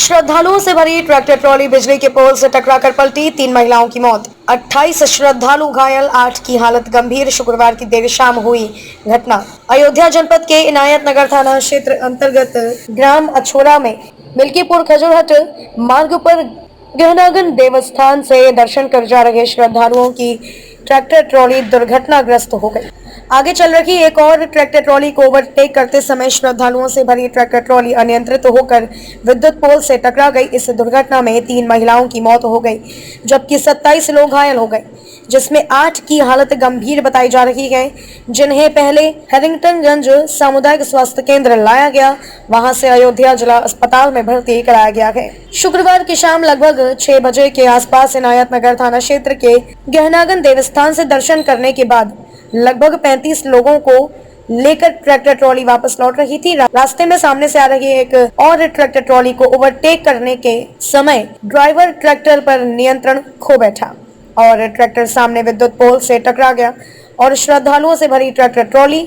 श्रद्धालुओं से भरी ट्रैक्टर ट्रॉली बिजली के पोल से टकराकर पलटी, 3 महिलाओं की मौत, 28 श्रद्धालु घायल, 8 की हालत गंभीर। शुक्रवार की देर शाम हुई घटना अयोध्या जनपद के इनायत नगर थाना क्षेत्र अंतर्गत ग्राम अछोरा में मिल्कीपुर खजूरहट मार्ग पर गहनागन देवस्थान से दर्शन कर जा रहे श्रद्धालुओं की ट्रैक्टर ट्रॉली दुर्घटनाग्रस्त हो गई। आगे चल रही एक और ट्रैक्टर ट्रॉली को ओवरटेक करते समय श्रद्धालुओं से भरी ट्रैक्टर ट्रॉली अनियंत्रित होकर विद्युत पोल से टकरा गई। इस दुर्घटना में 3 महिलाओं की मौत हो गई, जबकि 27 लोग घायल हो गए, जिसमें 8 की हालत गंभीर बताई जा रही है, जिन्हें पहले हैरिंगटनगंज सामुदायिक स्वास्थ्य केंद्र लाया गया, वहां से अयोध्या जिला अस्पताल में भर्ती कराया गया है। शुक्रवार की शाम लगभग 6 बजे के आसपास इनायत नगर थाना क्षेत्र के गहनागन देवस्थान से दर्शन करने के बाद लगभग 35 लोगों को लेकर ट्रैक्टर ट्रॉली वापस लौट रही थी। रास्ते में सामने से आ रही एक और ट्रैक्टर ट्रॉली को ओवरटेक करने के समय ड्राइवर ट्रैक्टर पर नियंत्रण खो बैठा और ट्रैक्टर सामने विद्युत पोल से टकरा गया और श्रद्धालुओं से भरी ट्रैक्टर ट्रॉली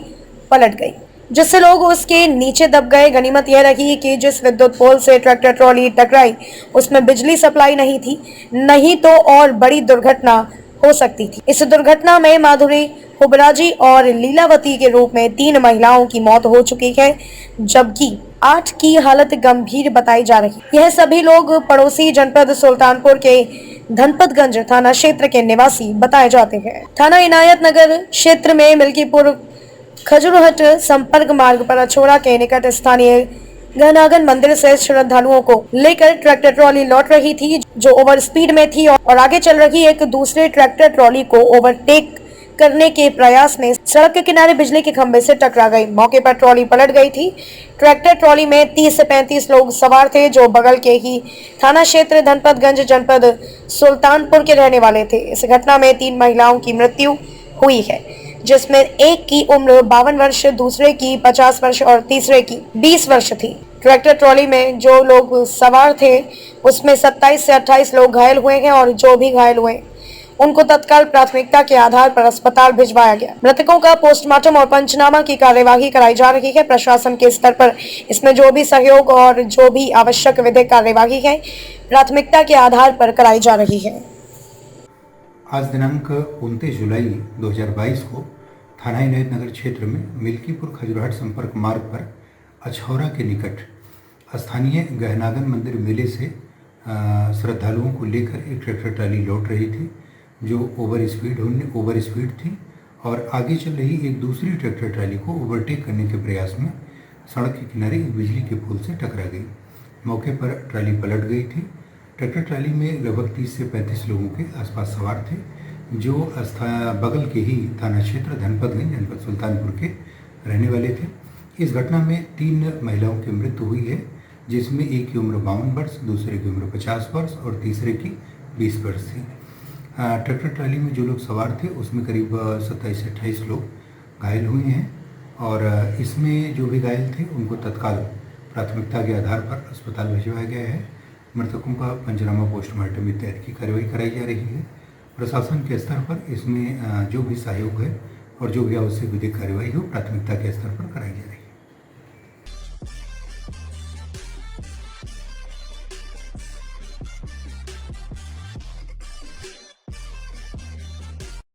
पलट गई, जिससे लोग उसके नीचे दब गए। गनीमत यह रही कि जिस विद्युत पोल से ट्रैक्टर ट्रॉली टकराई उसमें बिजली सप्लाई नहीं थी, नहीं तो और बड़ी दुर्घटना हो सकती थी। इस दुर्घटना में माधुरी हुबराजी और लीलावती के रूप में 3 महिलाओं की मौत हो चुकी है, जबकि 8 की हालत गंभीर बताई जा रही। यह सभी लोग पड़ोसी जनपद सुल्तानपुर के धनपतगंज थाना क्षेत्र के निवासी बताए जाते हैं। थाना इनायत नगर क्षेत्र में मिल्कीपुर खजूरहट संपर्क मार्ग पर अछोरा के निकट स्थानीय गहनागन मंदिर से श्रद्धालुओं को लेकर ट्रैक्टर ट्रॉली लौट रही थी, जो ओवर स्पीड में थी और आगे चल रही एक दूसरे ट्रैक्टर ट्रॉली को ओवरटेक करने के प्रयास में सड़क के किनारे बिजली के खंभे से टकरा गई। मौके पर ट्रॉली पलट गई थी। ट्रैक्टर ट्रॉली में 30 से 35 लोग सवार थे, जो बगल के ही थाना क्षेत्र धनपतगंज जनपद सुल्तानपुर के रहने वाले थे। इस घटना में 3 महिलाओं की मृत्यु हुई है, जिसमें एक की उम्र 52 वर्ष, दूसरे की 50 वर्ष और तीसरे की 20 वर्ष थी। ट्रैक्टर ट्रॉली में जो लोग सवार थे उसमें 27 से 28 लोग घायल हुए हैं और जो भी घायल हुए उनको तत्काल प्राथमिकता के आधार पर अस्पताल भिजवाया गया। मृतकों का पोस्टमार्टम और पंचनामा की कार्यवाही कराई जा रही है। प्रशासन के स्तर पर इसमें जो भी सहयोग और जो भी आवश्यक विधिक कार्यवाही है प्राथमिकता के आधार पर कराई जा रही है। आज दिनांक 29 जुलाई 2022 को थाना इनायत नगर क्षेत्र में मिल्कीपुर खजूरहट संपर्क मार्ग पर अछौरा के निकट स्थानीय गहनागन मंदिर मेले से श्रद्धालुओं को लेकर एक ट्रैक्टर ट्रॉली लौट रही थी, जो ओवर स्पीड थी और आगे चल रही एक दूसरी ट्रैक्टर ट्रॉली को ओवरटेक करने के प्रयास में सड़क के किनारे एक बिजली के पोल से टकरा गई। मौके पर ट्रॉली पलट गई थी। ट्रैक्टर ट्रॉली में लगभग 30 से 35 लोगों के आसपास सवार थे, जो बगल के ही थाना क्षेत्र धनपतगंज जनपद सुल्तानपुर के रहने वाले थे। इस घटना में 3 महिलाओं की मृत्यु हुई है, जिसमें एक की उम्र 52 वर्ष, दूसरे की उम्र 50 वर्ष और तीसरे की 20 वर्ष थी। ट्रैक्टर ट्रॉली में जो लोग सवार थे उसमें करीब 27 से 28 लोग घायल हुए हैं और इसमें जो भी घायल थे उनको तत्काल प्राथमिकता के आधार पर अस्पताल भिजवाया गया है। मृतकों का पंचनामा, पोस्टमार्टम इत्यादि की कार्रवाई कराई जा रही है। प्रशासन के स्तर पर इसमें जो भी सहयोग है और जो भी आवश्यक विधिक कार्यवाही हो प्राथमिकता के स्तर पर कराई जा रही है।